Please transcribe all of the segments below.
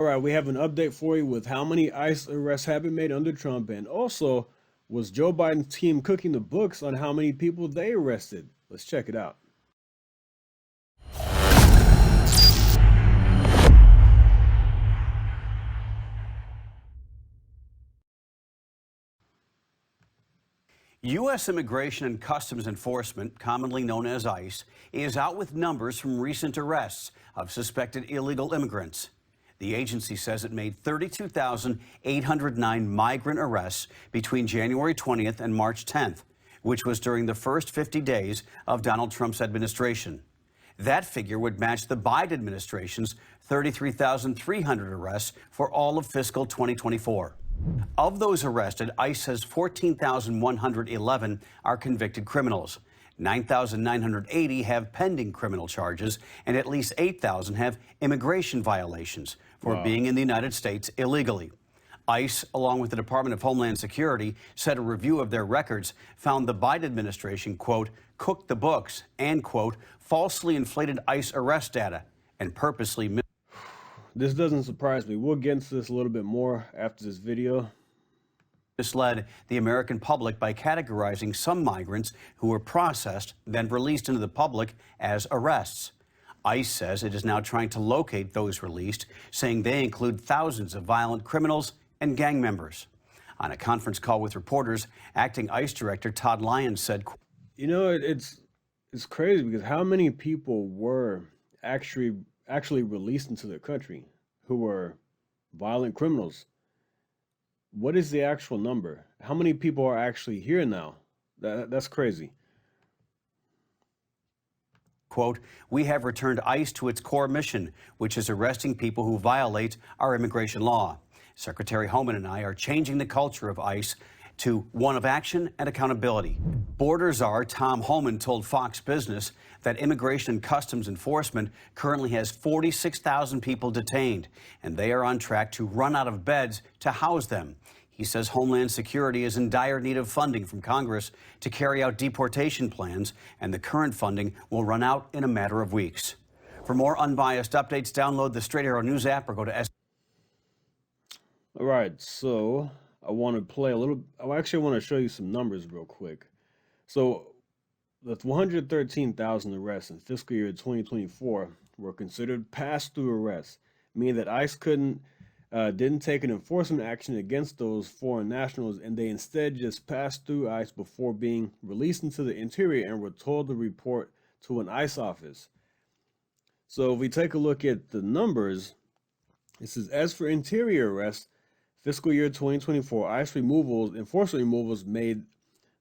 All right, we have an update for you with how many ICE arrests have been made under Trump, and also was Joe Biden's team cooking the books on how many people they arrested? Let's check it out. U.S. Immigration and Customs Enforcement, commonly known as ICE, is out with numbers from recent arrests of suspected illegal immigrants. The agency says it made 32,809 migrant arrests between January 20th and March 10th, which was during the first 50 days of Donald Trump's administration. That figure would match the Biden administration's 33,300 arrests for all of fiscal 2024. Of those arrested, ICE says 14,111 are convicted criminals. 9,980 have pending criminal charges, and at least 8,000 have immigration violations for being in the United States illegally. ICE, along with the Department of Homeland Security, said a review of their records found the Biden administration, quote, cooked the books and, quote, falsely inflated ICE arrest data and purposely This doesn't surprise me. We'll get into this a little bit more after this video. misled the American public by categorizing some migrants who were processed, then released into the public as arrests. ICE says it is now trying to locate those released, saying they include thousands of violent criminals and gang members. On a conference call with reporters, acting ICE Director Todd Lyons said, You know, it's crazy because how many people were actually released into the country who were violent criminals? What is the actual number? How many people are actually here now? That's crazy. quote, we have returned ICE to its core mission, which is arresting people who violate our immigration law. Secretary Homan and I are changing the culture of ICE to one of action and accountability. Border Czar Tom Homan told Fox Business that Immigration and Customs Enforcement currently has 46,000 people detained, and they are on track to run out of beds to house them. He says Homeland Security is in dire need of funding from Congress to carry out deportation plans, and the current funding will run out in a matter of weeks. For more unbiased updates, download the Straight Arrow News app or go to All right, so I want to play a little. I actually want to show you some numbers real quick. So, the 113,000 arrests in fiscal year 2024 were considered pass-through arrests, meaning that ICE didn't take an enforcement action against those foreign nationals, and they instead just passed through ICE before being released into the interior and were told to report to an ICE office. So, if we take a look at the numbers, it says as for interior arrests, fiscal year 2024, ICE enforcement removals made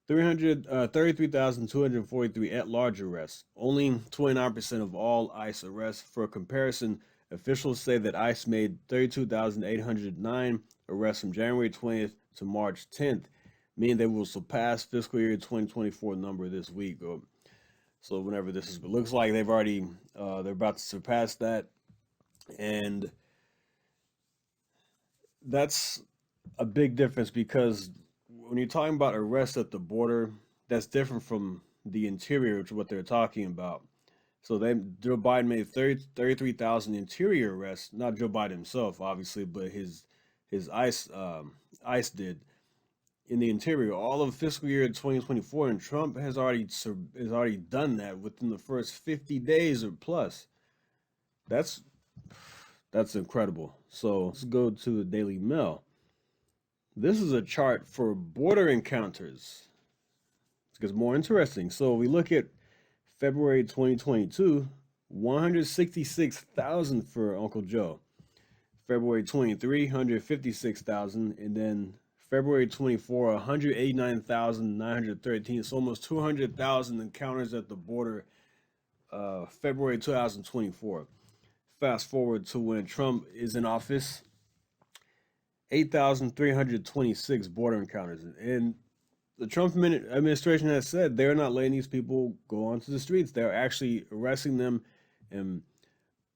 33,243 at-large arrests, only 29% of all ICE arrests. For comparison, officials say that ICE made 32,809 arrests from January 20th to March 10th, meaning they will surpass fiscal year 2024 number this week. So whenever this is, it looks like they're about to surpass that, and that's a big difference because when you're talking about arrests at the border, that's different from the interior, which is what they're talking about. So Joe Biden made 33,000 interior arrests, not Joe Biden himself, obviously, but his ICE did in the interior all of fiscal year 2024, and Trump has already done that within the first 50 days or plus. That's incredible. So let's go to the Daily Mail. This is a chart for border encounters. It gets more interesting. So we look at February 2022, 166,000 for Uncle Joe. February 23, 156,000, and then February 24, 189,913. So almost 200,000 encounters at the border. February 2024. Fast forward to when Trump is in office, 8,326 border encounters. And the Trump administration has said they're not letting these people go onto the streets. They're actually arresting them and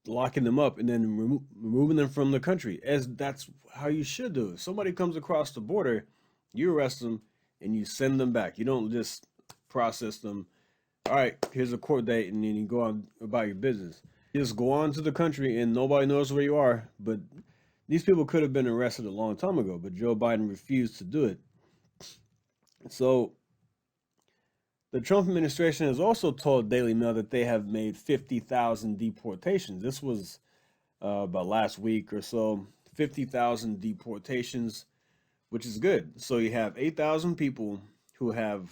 locking them up and then removing them from the country, as that's how you should do. If somebody comes across the border, you arrest them and you send them back. You don't just process them. All right, here's a court date, and then you go on about your business. You just go on to the country and nobody knows where you are, but These people could have been arrested a long time ago, but Joe Biden refused to do it. So the Trump administration has also told Daily Mail that they have made 50,000 deportations. This was about last week or so. 50,000 deportations, which is good. So you have 8,000 people who have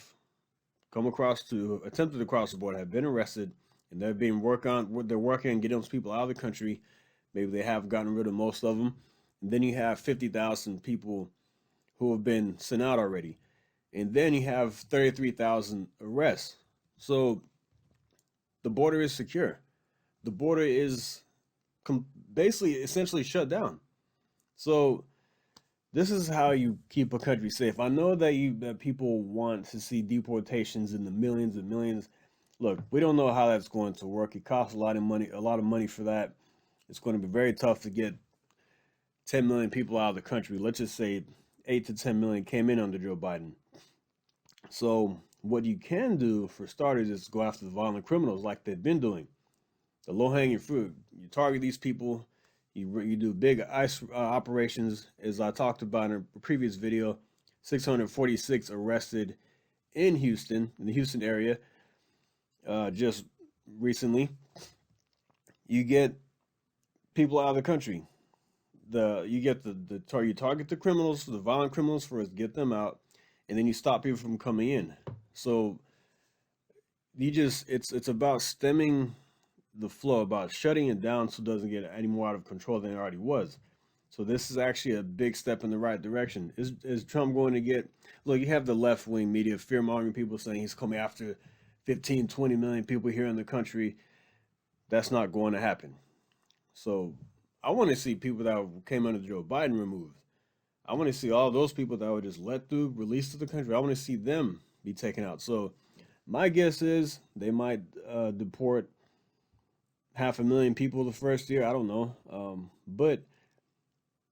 attempted to cross the border, have been arrested, and they're working on getting those people out of the country. Maybe they have gotten rid of most of them. And then you have 50,000 people who have been sent out already. And then you have 33,000 arrests. So the border is secure. The border is basically essentially shut down. So this is how you keep a country safe. I know that people want to see deportations in the millions and millions. Look, we don't know how that's going to work. It costs a lot of money for that. It's going to be very tough to get 10 million people out of the country. Let's just say 8 to 10 million came in under Joe Biden. So what you can do for starters is go after the violent criminals like they've been doing. The low-hanging fruit. You target these people. You do big ICE operations, as I talked about in a previous video. 646 arrested in Houston, in the Houston area, just recently. You get people out of the country. You target the criminals, the violent criminals first, get them out, and then you stop people from coming in. So it's about stemming the flow, about shutting it down so it doesn't get any more out of control than it already was. So this is actually a big step in the right direction. Is Trump going to get, look, you have the left-wing media fear-mongering people saying he's coming after 15, 20 million people here in the country. That's not going to happen. So I want to see people that came under Joe Biden removed. I want to see all those people that were just let through, released to the country. I want to see them be taken out. So my guess is they might deport 500,000 people the first year. I don't know. But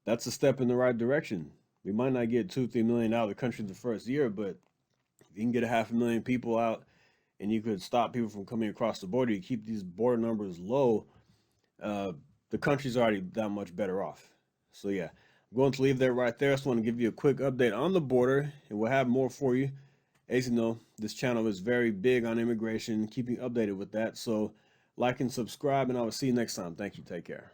that's a step in the right direction. We might not get 2-3 million out of the country the first year, but if you can get 500,000 people out and you could stop people from coming across the border, you keep these border numbers low, the country's already that much better off. So yeah, I'm going to leave that right there. I just want to give you a quick update on the border, and we'll have more for you. As you know, this channel is very big on immigration, keeping updated with that. So like and subscribe, and I will see you next time. Thank you. Take care.